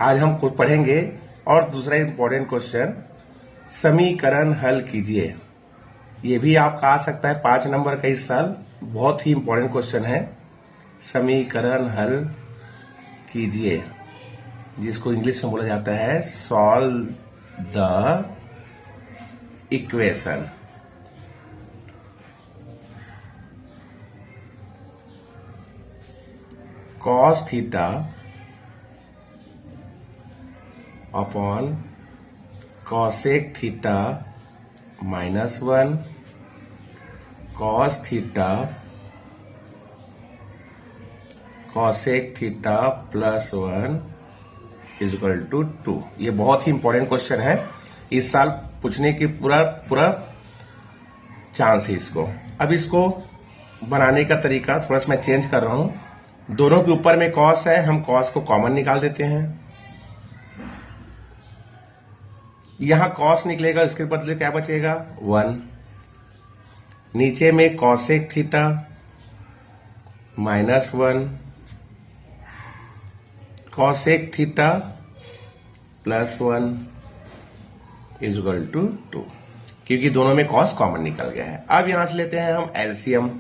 आज हम कुछ पढ़ेंगे और दूसरा इंपॉर्टेंट क्वेश्चन, समीकरण हल कीजिए। ये भी आपका आ सकता है 5 नंबर का इस साल, बहुत ही इंपॉर्टेंट क्वेश्चन है। समीकरण हल कीजिए, जिसको इंग्लिश में बोला जाता है solve the equation. Cos theta upon cosec theta -1 cos theta cosec theta +1 equal to 2। ये बहुत ही इंपॉर्टेंट क्वेश्चन है, इस साल पूछने की पूरा चांस है इसको। अब इसको बनाने का तरीका थोड़ा सा मैं चेंज कर रहा हूं। दोनों के ऊपर में कॉस है, हम कॉस को कॉमन निकाल देते हैं। यहां कॉस निकलेगा, इसके बदले क्या बचेगा 1। नीचे में cosec theta -1 cosec theta +1 equal to 2, क्योंकि दोनों में कॉस कॉमन निकल गया है। अब यहां से लेते हैं हम एलसीएम।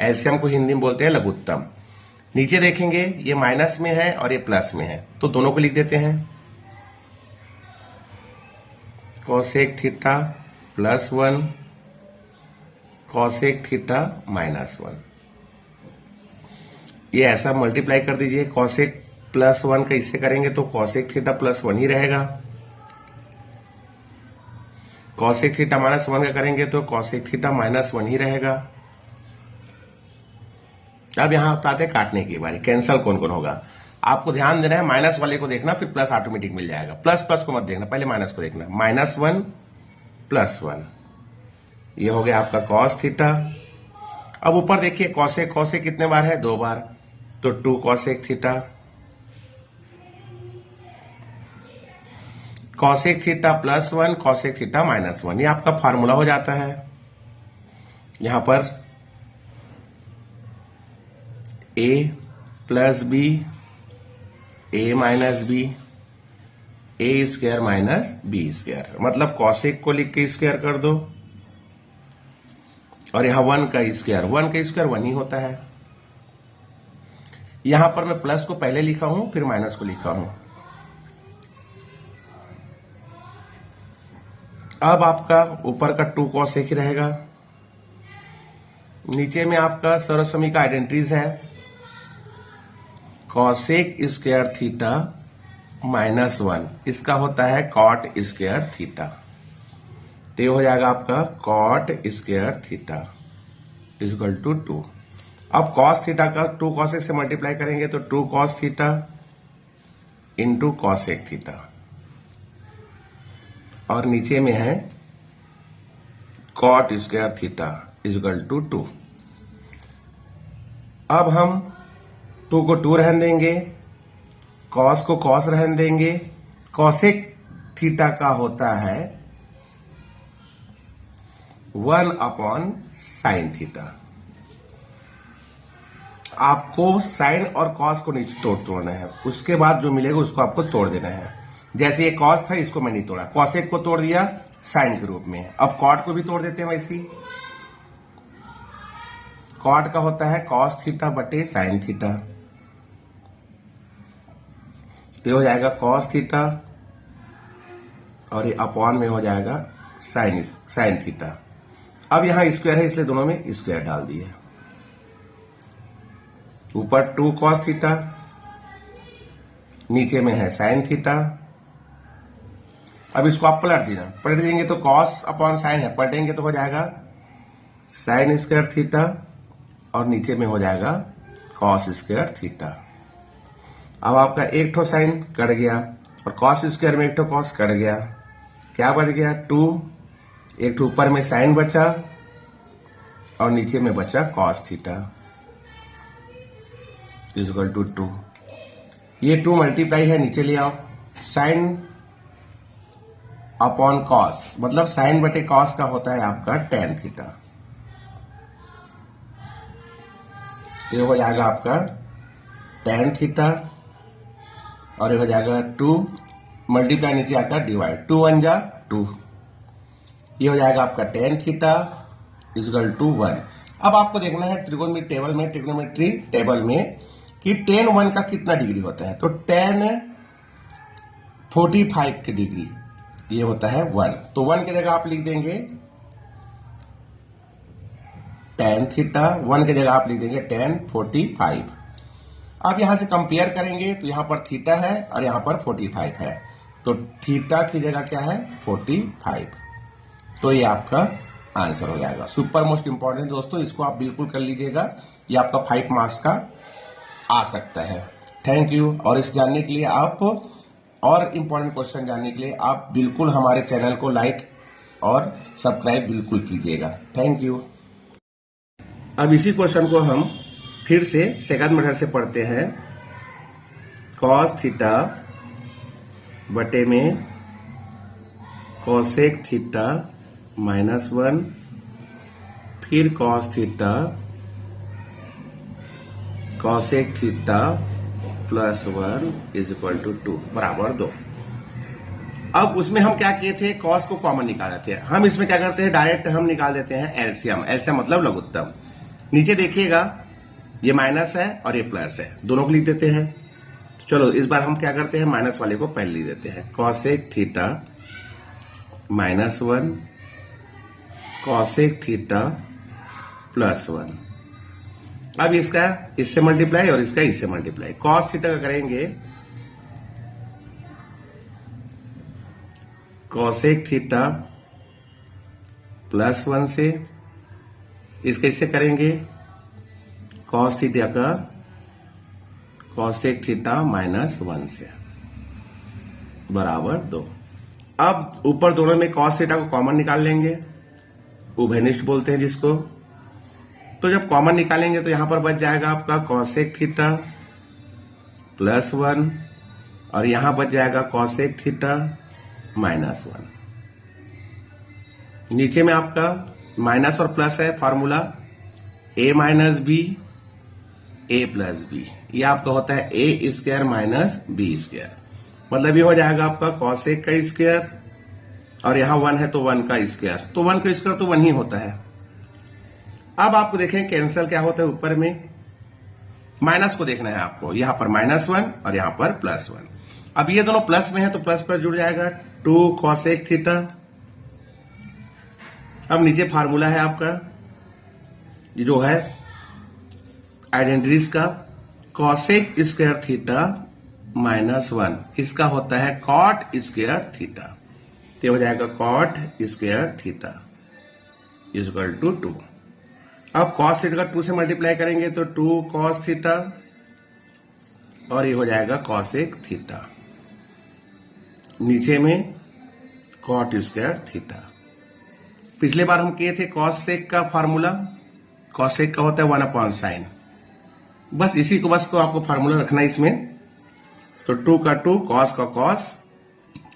एलसीएम को हिंदी में बोलते हैं लघुत्तम। नीचे देखेंगे ये माइनस में है और ये प्लस में है, तो दोनों को लिख देते हैं। कॉसेक थीटा +1 कॉसेक थीटा -1, ये ऐसा मल्टीप्लाई कर दीजिए। कॉसेक +1 का इससे करेंगे तो कॉसेक थीटा +1 ही रहेगा। कॉसेक थीटा -1 का करेंगे तो कॉसेक थीटा -1 ही रहेगा। अब यहां बताते हैं काटने की बारी, कैंसल कौन कौन होगा। आपको ध्यान देना है, माइनस वाले को देखना, फिर प्लस ऑटोमेटिक मिल जाएगा। प्लस प्लस को मत देखना, पहले माइनस को देखना। -1 +1, ये हो गया आपका कॉस थीटा। अब ऊपर देखिए कॉसेक, कॉसेक कितने बार है 2 बार, तो 2 cosec theta. Cosec theta +1 cosec theta -1, ये आपका फार्मूला हो जाता है। यहां पर a + b a - b a² - b², मतलब कॉसेक को लिख के स्क्वायर कर दो, और यहां 1 का स्क्वायर 1 ही होता है। यहां पर मैं प्लस को पहले लिखा हूं, फिर माइनस को लिखा हूं। अब आपका ऊपर का 2 कॉसेक ही रहेगा। नीचे में आपका सर्वसमी का आइडेंटिटीज है, कॉसेक स्क्वायर थीटा -1, इसका होता है कॉट स्क्वायर थीटा, तो ये हो जाएगा आपका cot square theta equal to 2। अब कॉस थीटा का 2 कॉसेक से मल्टीप्लाई करेंगे तो 2 cos theta into cosec theta, और नीचे में है cot square theta equal to 2। अब हम 2 को 2 रहने देंगे, कॉस को कॉस रहने देंगे। कॉसेक थीटा का होता है 1/sin थीटा। आपको साइन और कॉस को नहीं तोड़ना है, उसके बाद जो मिलेगा उसको आपको तोड़ देना है। जैसे ये कॉस था, इसको मैं नहीं तोड़ा, कॉसेक को तोड़ दिया साइन के रूप में। अब कॉट को भी तोड़ देते हैं वैसे ही। कॉट का होता है कॉस थीटा बटे साइन थीटा, तो हो जाएगा कॉस थीटा, और ये अपॉन में हो जाएगा साइन थीटा। अब यहां स्क्वायर है इसलिए दोनों में स्क्वायर डाल दिए। ऊपर 2 कॉस थीटा, नीचे में है साइन थीटा। अब इसको आप पलट देंगे तो कॉस अपॉन साइन है, पलटेंगे तो हो जाएगा साइन स्क्वायर थीटा, और नीचे में हो जाएगा कॉस स्क्वायर थीटा। अब आपका एक ठो साइन कट गया, और कॉस स्क्वायर में एक ठो कॉस कट गया, क्या बच गया 2। एक ठो ऊपर में साइन बचा, और नीचे में बचा कॉस थीटा इक्वल टू 2। ये 2 मल्टीप्लाई है, नीचे ले आओ। साइन अपॉन कॉस, मतलब साइन बटे कॉस का होता है आपका tan थीटा, ये हो जाएगा आपका tan थीटा और ये हो जाएगा 2 मल्टीप्लाई नीचे आकर डिवाइड, 2 1 जा 2, ये हो जाएगा आपका tan थीटा इक्वल टू 1। अब आपको देखना है ट्रिग्नोमेट्री टेबल में कि tan 1 का कितना डिग्री होता है। तो tan 45 की डिग्री ये होता है 1, तो 1 की जगह आप लिख देंगे tan थीटा, 1 की जगह आप लिख देंगे tan 45। अब यहां से कंपेयर करेंगे तो यहां पर थीटा है और यहां पर 45 है, तो थीटा की जगह क्या है 45, तो ये आपका आंसर हो जाएगा। सुपर मोस्ट इंपॉर्टेंट दोस्तों, इसको आप बिल्कुल कर लीजिएगा, ये आपका 5 मार्क्स का आ सकता है। Thank you. और इस जानने के लिए आप और इंपॉर्टेंट क्वेश्चन जानने के लिए आप बिल्कुल हमारे चैनल को लाइक और सब्सक्राइब बिल्कुल कीजिएगा। Thank you. अब इसी क्वेश्चन को हम फिर से सेकंड मेथड से पढ़ते हैं। कॉस थीटा बटे में कॉसेक थीटा -1, फिर कॉस थीटा कॉसेक थीटा +1 = 2 बराबर 2। अब उसमें हम क्या किए थे, कॉस को कॉमन निकाल थे। हम इसमें क्या करते हैं, डायरेक्ट हम निकाल देते हैं एलसीएम। एलसीएम मतलब लघुत्तम। नीचे देखिएगा ये माइनस है और ये प्लस है, दोनों को लिख देते हैं। चलो इस बार हम क्या करते हैं, माइनस वाले को पहले लिख देते हैं। Cosec theta -1 cosec theta +1। अब इसका इससे मल्टीप्लाई और इसका इससे मल्टीप्लाई। कॉस थीटा का करेंगे कॉसेक थीटा +1 से, इसका इससे करेंगे कॉस थीटा का कॉसेक थीटा -1 से बराबर 2। अब ऊपर दोनों में कॉस थीटा को कॉमन निकाल लेंगे, उभयनिष्ठ बोलते हैं जिसको। तो जब कॉमन निकालेंगे तो यहां पर बच जाएगा आपका कॉसेक थीटा +1 और यहां बच जाएगा कॉसेक थीटा -1। नीचे में आपका माइनस और प्लस है, formula a - b a + b, ये आपका होता है a² - b²। मतलब ये हो जाएगा आपका कॉसेक का स्क्वायर और यहां 1 है तो 1 का स्क्वायर, तो 1 का स्क्वायर तो 1 ही होता है। अब आपको देखें कैंसल क्या होता है, ऊपर में माइनस को देखना है आपको, यहां पर -1 और यहां पर +1। अब ये दोनों प्लस में है तो प्लस प्लस जुड़ जाएगा, 2 कॉसेक थीटा। अब नीचे फार्मूला है आपका जो है आइडेंटिटीज का, कॉसेक स्क्वायर थीटा -1, इसका होता है कॉट स्क्वायर थीटा, तो हो जाएगा कॉट स्क्वायर थीटा = 2। अब कॉस थीटा का 2 से मल्टीप्लाई करेंगे तो 2 कॉस थीटा और ये हो जाएगा कॉसेक थीटा, नीचे में कॉट स्क्वायर थीटा। पिछले बार हम किए थे कॉसेक का फार्मूला, कॉसेक का होता है 1/sin, बस इसी को बस तो आपको फार्मूला रखना है इसमें। तो 2 का 2 कॉस का कॉस,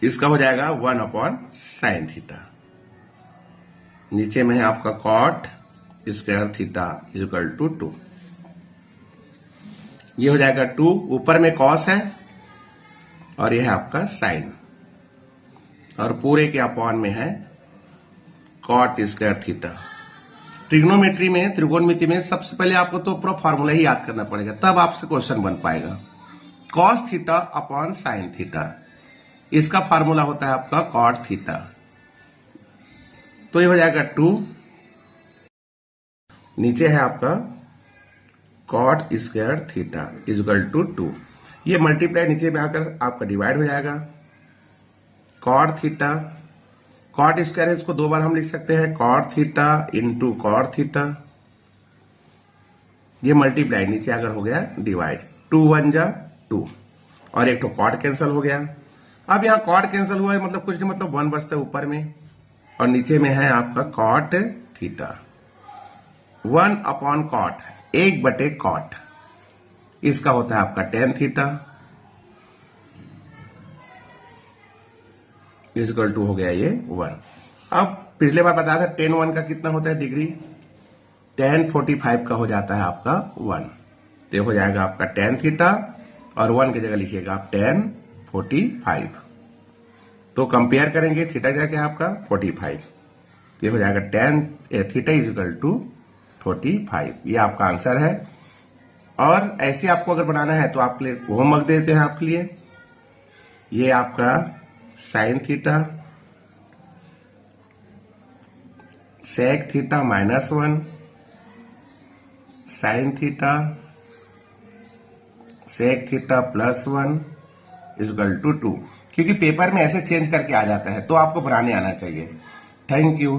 इसका हो जाएगा 1/sin थीटा, नीचे में है आपका कॉट स्क्वायर थीटा = 2। ये हो जाएगा 2, ऊपर में कॉस है और ये है आपका साइन, और पूरे के अपॉन में है कॉट स्क्वायर थीटा। ट्रिग्नोमेट्री में, त्रिकोणमिति में सबसे पहले आपको तो पूरा फार्मूला ही याद करना पड़ेगा, तब आपसे क्वेश्चन बन पाएगा। Cos theta upon sine theta, इसका फार्मूला होता है आपका कॉट थीटा, तो ये हो जाएगा 2, नीचे है आपका कॉट स्क्वायर थीटा = 2। ये मल्टीप्लाई नीचे में आकर आपका डिवाइड हो जाएगा, कॉट थीटा, कॉट स्क्वायर है, इसको 2 बार हम लिख सकते हैं, कॉट थीटा × कॉट थीटा। ये मल्टीप्लाई नीचे आकर हो गया डिवाइड, 2 1 जा 2 और एक तो कॉट कैंसिल हो गया। अब यहाँ कॉट कैंसिल हुआ है मतलब कुछ नहीं, मतलब 1 बचता है ऊपर में और नीचे में है आपका कॉट थीटा, 1/कॉट, 1/कॉट, इसका होता है आपका tan थीटा = हो गया ये 1। अब पिछले बार बताया था tan 1 का कितना होता है डिग्री, tan 45 का हो जाता है आपका 1, तो हो जाएगा आपका tan थीटा और 1 की जगह लिखिएगा आप tan 45। तो कंपेयर करेंगे, थीटा क्या क्या आपका 45, ये हो जाएगा tan theta is equal to 45। ये आपका आंसर है। और ऐसे आपको अगर बनाना है तो आपके लिए होमवर्क देते हैं आपके लिए। ये आपका sine theta sec theta -1 sine theta sec theta +1 equal to 2, क्योंकि पेपर में ऐसे चेंज करके आ जाता है, तो आपको बनाने आना चाहिए। Thank you.